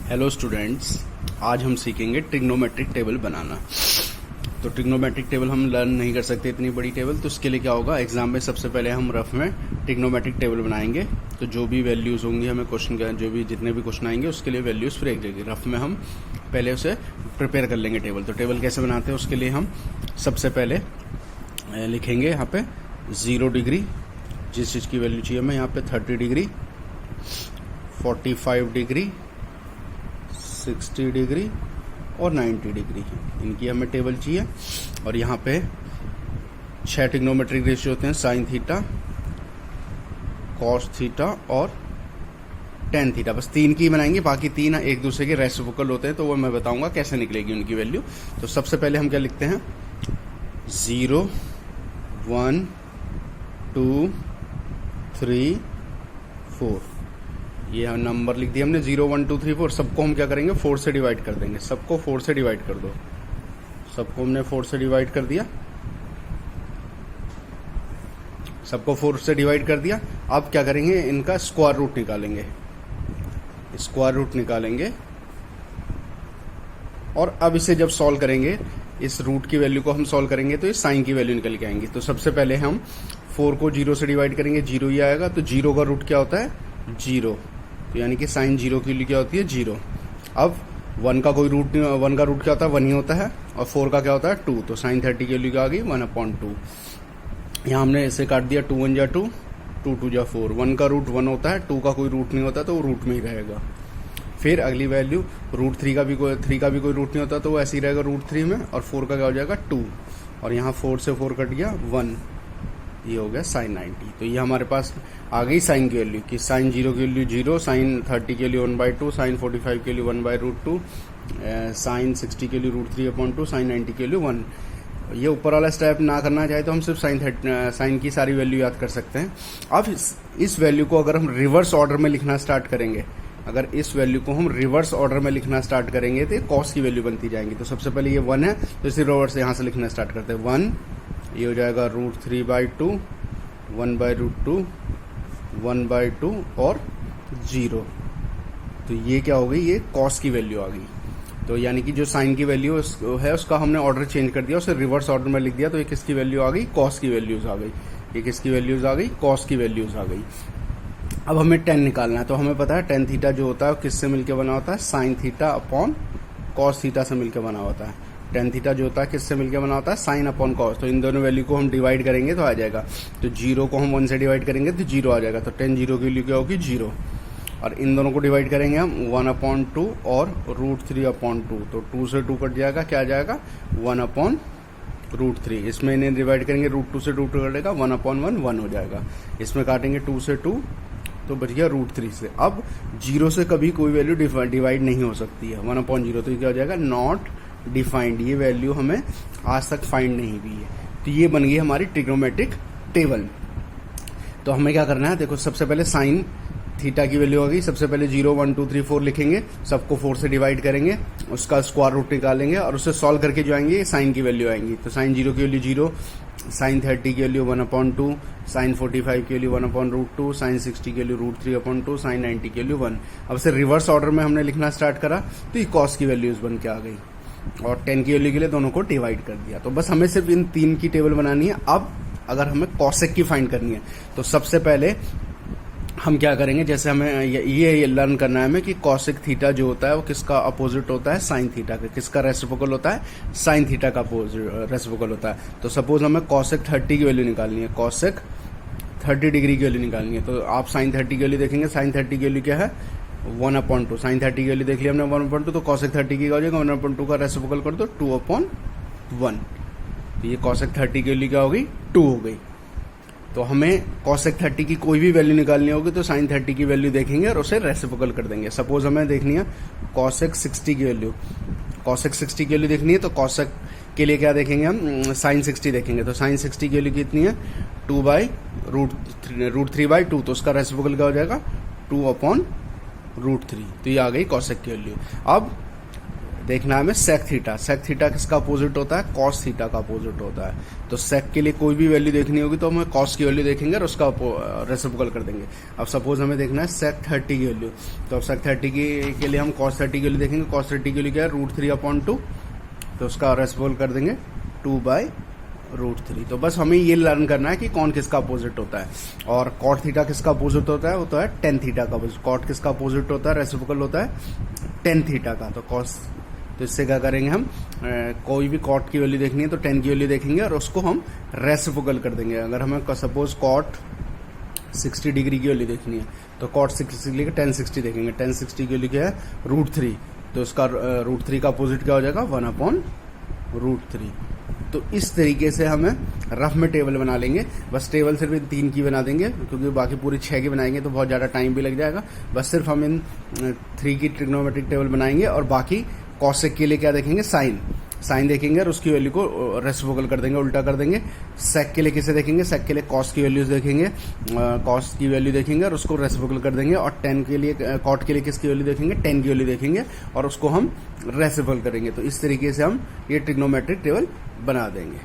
Hello students, आज हम सीखेंगे ट्रिग्नोमेट्रिक टेबल बनाना। तो ट्रिग्नोमेट्रिक टेबल हम लर्न नहीं कर सकते इतनी बड़ी टेबल, तो उसके लिए क्या होगा, एग्जाम में सबसे पहले हम रफ में ट्रिग्नोमेट्रिक टेबल बनाएंगे। तो जो भी वैल्यूज़ होंगी हमें क्वेश्चन का, जो भी जितने भी क्वेश्चन आएंगे उसके लिए वैल्यूज़ फ्री रहेगी। रफ में हम पहले उसे प्रिपेयर कर लेंगे टेबल। तो टेबल कैसे बनाते हैं उसके लिए हम सबसे पहले लिखेंगे यहाँ पे 0 डिग्री, जिस चीज़ की वैल्यू चाहिए हमें, यहाँ पे 30 डिग्री, 45 डिग्री, 60 डिग्री और 90 डिग्री, इनकी हमें टेबल चाहिए। और यहाँ पे 6 ट्रिग्नोमेट्रिक रेशियो होते हैं, साइन थीटा, कॉस थीटा और टेन थीटा। बस 3 की बनाएंगे, बाकी 3 एक दूसरे के रेसिप्रोकल होते हैं, तो वो मैं बताऊंगा कैसे निकलेगी उनकी वैल्यू। तो सबसे पहले हम क्या लिखते हैं, 0 1 2 3 4, ये नंबर लिख दिया हमने 0 1 2 3 4। सबको हम क्या करेंगे, 4 से डिवाइड कर देंगे। सबको 4 से डिवाइड कर दो। सबको हमने 4 से डिवाइड कर दिया। सबको 4 से डिवाइड कर दिया। अब क्या करेंगे, इनका स्क्वायर रूट निकालेंगे। स्क्वायर रूट निकालेंगे और अब इसे जब सॉल्व करेंगे, इस रूट की वैल्यू को हम सॉल्व करेंगे तो इस साइन की वैल्यू निकल के आएंगी। तो सबसे पहले हम 4 को 0 से डिवाइड करेंगे, 0 ही आएगा। तो 0 का रूट क्या होता है, 0। तो यानी कि साइन 0 की वैल्यू क्या होती है, 0। अब 1 का कोई रूट नहीं, 1 का रूट क्या होता है, 1 ही होता है। और 4 का क्या होता है, 2। तो साइन 30 की वैल्यू क्या आ गई, 1/2। यहाँ हमने ऐसे काट दिया, 2 1 जा 2, 2 2 जा 4। 1 का रूट 1 होता है, 2 का कोई रूट नहीं होता, तो वो रूट में ही रहेगा। फिर अगली वैल्यू √3 का भी कोई रूट नहीं होता, तो वो ऐसे ही रहेगा √3 में। और 4 का क्या हो जाएगा, 2। और यहाँ 4 से 4 कट गया, 1। ये हो गया साइन 90। तो ये हमारे पास आ गई साइन की वैल्यू, कि साइन 0 की वैल्यू 0, साइन 30 के लिए 1/2, साइन 45 के लिए 1/√2, साइन 60 के लिए √3/2, साइन 90 के लिए 1। ये ऊपर वाला स्टेप ना करना चाहे तो हम सिर्फ साइन की सारी वैल्यू याद कर सकते हैं। अब इस वैल्यू को अगर हम रिवर्स ऑर्डर में लिखना स्टार्ट करेंगे, अगर इस वैल्यू को हम रिवर्स ऑर्डर में लिखना स्टार्ट करेंगे तो कॉस की वैल्यू बनती जाएंगी। तो सबसे पहले ये 1 है, तो इसे रिवर्स यहाँ से लिखना स्टार्ट करते हैं। 1, ये हो जाएगा √3/2, 1/√2, 1/2 और 0। तो ये क्या हो गई, ये कॉस की वैल्यू आ गई। तो यानी कि जो साइन की वैल्यू है उसका हमने ऑर्डर चेंज कर दिया, उसे रिवर्स ऑर्डर में लिख दिया। तो ये किसकी वैल्यू आ गई, कॉस की वैल्यूज आ गई। ये किसकी वैल्यूज आ गई, कॉस की वैल्यूज आ गई। अब हमें टेन निकालना है। तो हमें पता है टेन थीटा जो होता है वो किससे मिलकर बना होता है, sine theta upon cos theta से मिलकर बना होता है। टेन थीटा जो होता है किससे मिलकर बना होता है, साइन अपॉन कॉस। तो इन दोनों वैल्यू को हम डिवाइड करेंगे तो आ जाएगा। तो 0 को हम 1 से डिवाइड करेंगे तो 0 आ जाएगा। तो टेन 0 की वैल्यू क्या होगी, 0। और इन दोनों को डिवाइड करेंगे हम 1/2 और √3/2। तो 2 से 2 कट जाएगा, क्या आ जाएगा, 1/√3। इसमें इन्हें डिवाइड करेंगे, √2 से 2 कटेगा, 1/1 1 हो जाएगा। इसमें काटेंगे 2 से 2 तो बच गया √3 से। अब 0 से कभी कोई वैल्यू डिवाइड नहीं हो सकती है, 1/0। तो ये क्या हो जाएगा, नॉट डिफाइंड। ये वैल्यू हमें आज तक फाइंड नहीं हुई है। तो ये बन गई हमारी ट्रिग्नोमेट्रिक टेबल। तो हमें क्या करना है, देखो सबसे पहले साइन थीटा की वैल्यू होगी। सबसे पहले 0 1 2 3 4 लिखेंगे, सबको 4 से डिवाइड करेंगे, उसका स्क्वायर रूट निकालेंगे और उससे सॉल्व करके जो आएंगे साइन की वैल्यू आएंगी। तो साइन 0 की वैल्यू 0, साइन 30 की वैल्यू 1/2, साइन 45 की वैल्यू 1/√2, साइन 60 की वैल्यू √3/2, साइन 90 की वैल्यू 1। अब से रिवर्स ऑर्डर में हमने लिखना स्टार्ट करा तो ये कॉस की वैल्यूज बन के आ गई और 10 की वैल्यू के लिए दोनों को डिवाइड कर दिया। तो बस हमें सिर्फ इन 3 की टेबल बनानी है। अब अगर हमें कॉसेक की फाइंड करनी है तो सबसे पहले हम क्या करेंगे, जैसे हमें ये लर्न करना है हमें कि कॉसेक थीटा जो होता है वो किसका अपोजिट होता है, साइन थीटा का। किसका रेसिप्रोकल होता है, साइन थीटा का रेसिप्रोकल होता है। तो सपोज हमें कॉसेक 30 की वैल्यू निकालनी है, कॉसेक 30 डिग्री की वैल्यू निकालनी है। तो आप साइन 30 की वैल्यू देखेंगे, साइन 30 की वैल्यू क्या है, 1/2। साइन 30 की वैल्यू देख लिया हमने 1/2, तो कॉसेक 30 की हो जाएगा 1/2 का रेसिप्रोकल कर दो 2/1। तो ये कॉसेक 30 की वैल्यू क्या हो गई, 2 हो गई। तो हमें कॉसेक 30 की कोई भी वैल्यू निकालनी होगी तो साइन 30 की वैल्यू देखेंगे और उसे रेसिप्रोकल कर देंगे। सपोज हमें देखनी है कॉसेक 60 की वैल्यू, कॉसेक 60 की वैल्यू देखनी है तो कॉसेक के लिए क्या देखेंगे हम, साइन 60 देखेंगे। तो साइन 60 की वैल्यू कितनी है, 2/√3/2। तो उसका रेसिप्रोकल क्या हो जाएगा, 2/√3। तो ये आ गई कॉसेक की वैल्यू। अब देखना है हमें सेक थीटा। सेक थीटा किसका अपोजिट होता है? कॉस थीटा का अपोजिट होता है। तो सेक के लिए कोई भी वैल्यू देखनी होगी तो हमें कॉस की वैल्यू देखेंगे और उसका रेसिप्रोकल कर देंगे। अब सपोज हमें देखना है सेक 30 की वैल्यू, तो अब सेक 30 के लिए हम कॉस 30 की वैल्यू देखेंगे। कॉस 30 की वैल्यू क्या है? √3/2, तो उसका रेसिप्रोकल कर देंगे 2/√3। तो बस हमें ये लर्न करना है कि कौन किसका अपोजिट होता है। और कॉट थीटा किसका अपोजिट होता है? वो तो है टेन थीटा का अपोजिट। कॉट किसका अपोजिट होता है? रेसिप्रोकल होता है टेन थीटा का। तो कॉस, तो इससे क्या करेंगे हम, कोई भी कॉट की वैल्यू देखनी है तो 10 की वैल्यू देखेंगे और उसको हम रेसिप्रोकल कर देंगे। अगर हमें सपोज कॉट 60 डिग्री की वैल्यू देखनी है तो कॉट 60 लेके 1060 देखेंगे। 1060 की वैल्यू क्या है? √3। तो उसका √3 का अपोजिट क्या हो जाएगा? 1/√3। तो इस तरीके से हमें रफ में टेबल बना लेंगे। बस टेबल सिर्फ इन 3 की बना देंगे, क्योंकि बाकी पूरी 6 की बनाएंगे तो बहुत ज़्यादा टाइम भी लग जाएगा। बस सिर्फ हम इन 3 की ट्रिग्नोमेट्रिक टेबल बनाएंगे और बाकी कॉसेक के लिए क्या देखेंगे? साइन देखेंगे और उसकी वैल्यू को रेसिप्रोकल कर देंगे, उल्टा कर देंगे। सेक के लिए किसे देखेंगे? सेक के लिए कॉस की वैल्यूज देखेंगे, कॉस की वैल्यू देखेंगे और उसको रेसिप्रोकल कर देंगे। और 10 के लिए, कॉट के लिए किसकी वैल्यू देखेंगे? 10 की वैल्यू देखेंगे और उसको हम रेसिप्रोकल करेंगे। तो इस तरीके से हम ये ट्रिग्नोमेट्रिक टेबल बना देंगे।